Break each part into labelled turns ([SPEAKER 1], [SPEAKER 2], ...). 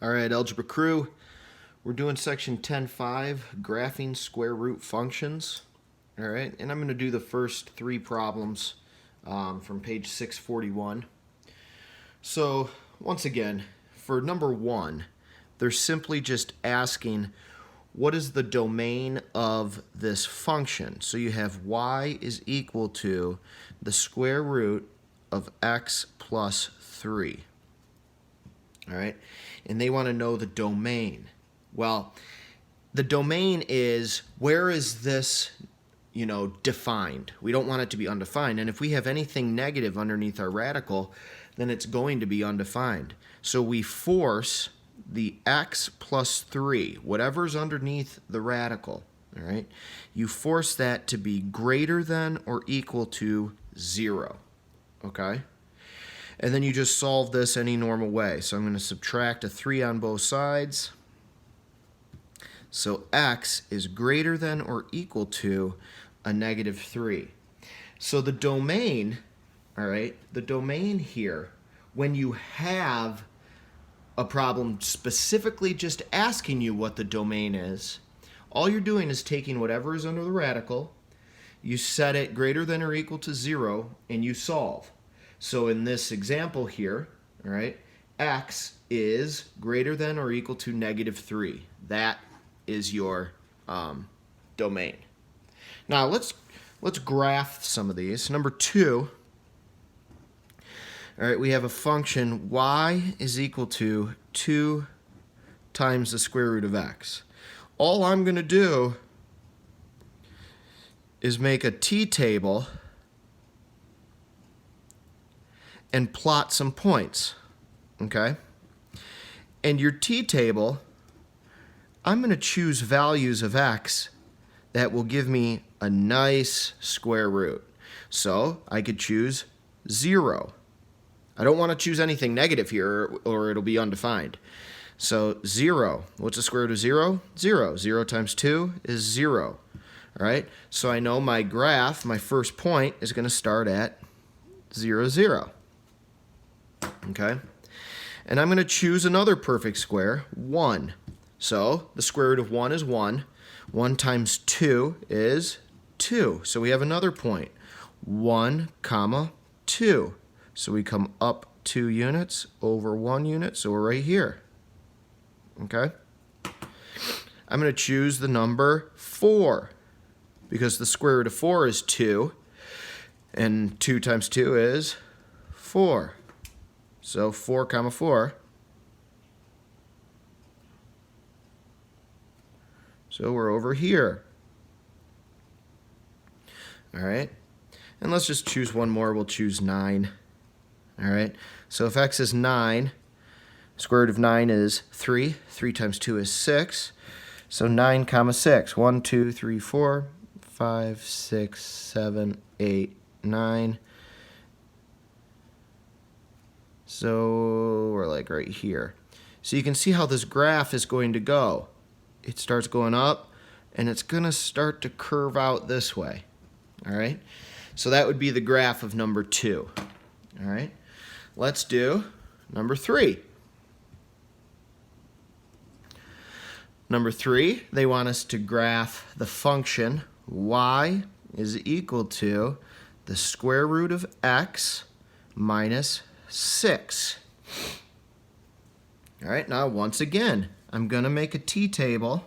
[SPEAKER 1] All right, Algebra crew, we're doing section 10.5, graphing square root functions. All right, and I'm going to do the first three problems from page 641. So, once again, for number one, they're simply just asking what is the domain of this function. So you have y is equal to the square root of x plus 3. All right, and they want to know the domain. Well, the domain is where is this, defined. We don't want it to be undefined, and if we have anything negative underneath our radical, then it's going to be undefined. So we force the x plus 3, whatever's underneath the radical, all right, you force that to be greater than or equal to 0, okay? And then you just solve this any normal way. So I'm going to subtract a 3 on both sides. So x is greater than or equal to a negative 3. So the domain, all right, the domain here, when you have a problem specifically just asking you what the domain is, all you're doing is taking whatever is under the radical, you set it greater than or equal to 0, and you solve. So in this example here, all right, x is greater than or equal to negative 3. That is your domain. Now let's graph some of these. Number 2, all right, we have a function y is equal to 2 times the square root of x. All I'm going to do is make a t-table and plot some points, okay? And your t-table, I'm going to choose values of x that will give me a nice square root. So I could choose 0. I don't want to choose anything negative here or it'll be undefined. So 0, what's the square root of 0? 0. 0 times 2 is 0. All right, so I know my graph, my first point, is going to start at 0, 0. Okay, and I'm going to choose another perfect square, 1. So the square root of 1 is 1. 1 times 2 is 2. So we have another point, 1 comma 2. So we come up 2 units over 1 unit, so we're right here. Okay, I'm going to choose the number 4 because the square root of 4 is 2, and 2 times 2 is 4. So 4 comma 4. So we're over here. All right. And let's just choose one more. We'll choose 9. All right. So if x is 9, square root of 9 is 3. 3 times 2 is 6. So 9 comma 6. 1, 2, 3, 4, 5, 6, 7, 8, 9. So we're like right here. So you can see how this graph is going to go. It starts going up, and it's going to start to curve out this way. All right? So that would be the graph of number 2. All right? Let's do number 3. Number 3, they want us to graph the function y is equal to the square root of x minus 6. All right, now once again, I'm going to make a t-table,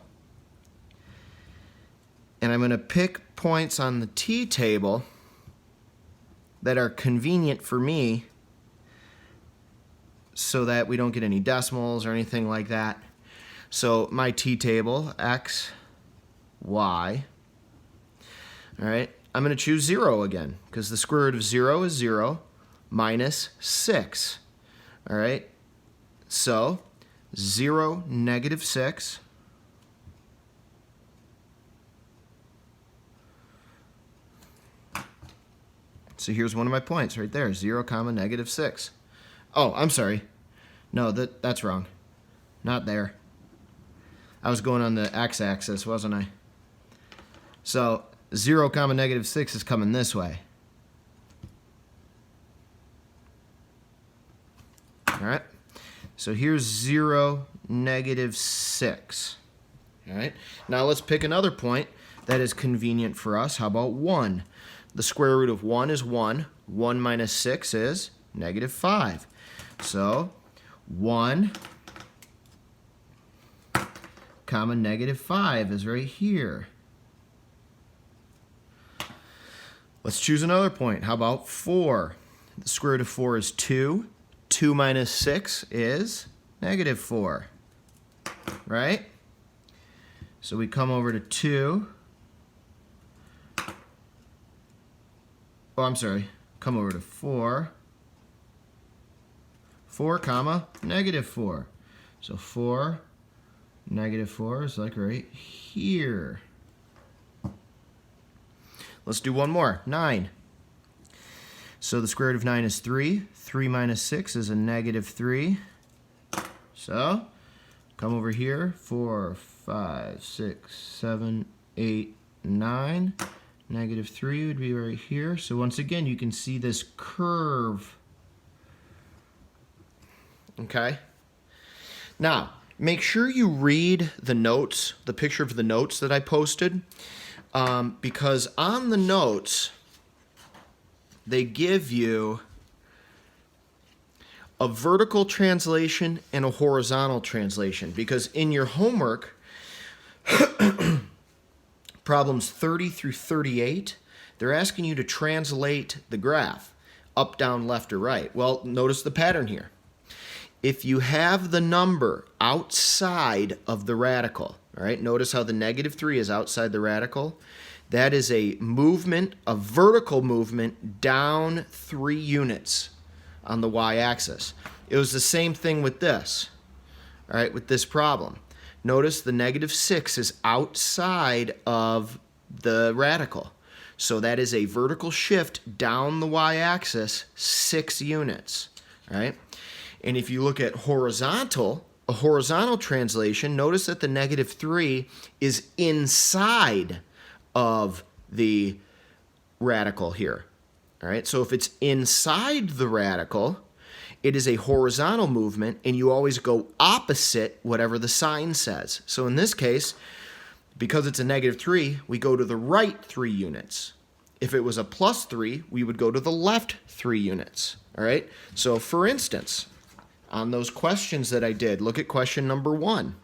[SPEAKER 1] and I'm going to pick points on the t-table that are convenient for me so that we don't get any decimals or anything like that. So my t-table, x, y, all right, I'm going to choose 0 again because the square root of 0 is 0 minus 6. All right, so 0, negative 6. So here's one of my points right there, 0 comma negative 6. Oh, I'm sorry. No, that's wrong. Not there. I was going on the x-axis, wasn't I? So 0 comma negative 6 is coming this way. All right. So here's 0, -6. All right. Now let's pick another point that is convenient for us. How about 1? The square root of 1 is 1. 1 minus 6 is -5. So 1 comma -5 is right here. Let's choose another point. How about 4? The square root of 4 is 2. 2 minus 6 is -4. Right? So we come over to 2. Oh, I'm sorry. Come over to 4. 4 comma -4. So 4, -4 is like right here. Let's do one more. 9. So the square root of 9 is 3. 3 minus 6 is a -3. So come over here. 4, 5, 6, 7, 8, 9. -3 would be right here. So once again, you can see this curve. Okay? Now, make sure you read the notes, the picture of the notes that I posted, because on the notes, they give you a vertical translation and a horizontal translation. Because in your homework, problems 30 through 38, they're asking you to translate the graph, up, down, left, or right. Well, notice the pattern here. If you have the number outside of the radical, all right, notice how the -3 is outside the radical. That is a movement, a vertical movement down 3 units on the y-axis. It was the same thing with this, all right, with this problem. Notice the -6 is outside of the radical. So that is a vertical shift down the y-axis 6 units, all right? And if you look at a horizontal translation, notice that the -3 is inside of the radical here. All right, so if it's inside the radical, it is a horizontal movement, and you always go opposite whatever the sign says. So in this case, because it's a -3, we go to the right 3 units. If it was a +3, we would go to the left 3 units. All right, so for instance, on those questions that I did, look at question number 1.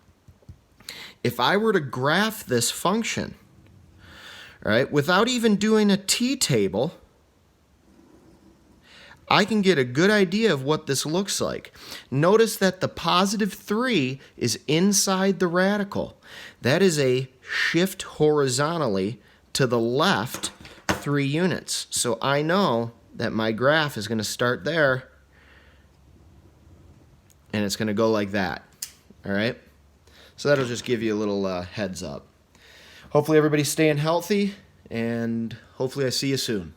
[SPEAKER 1] If I were to graph this function, all right, without even doing a t-table, I can get a good idea of what this looks like. Notice that the +3 is inside the radical. That is a shift horizontally to the left 3 units. So I know that my graph is going to start there, and it's going to go like that. All right? So that'll just give you a little heads up. Hopefully everybody's staying healthy, and hopefully I see you soon.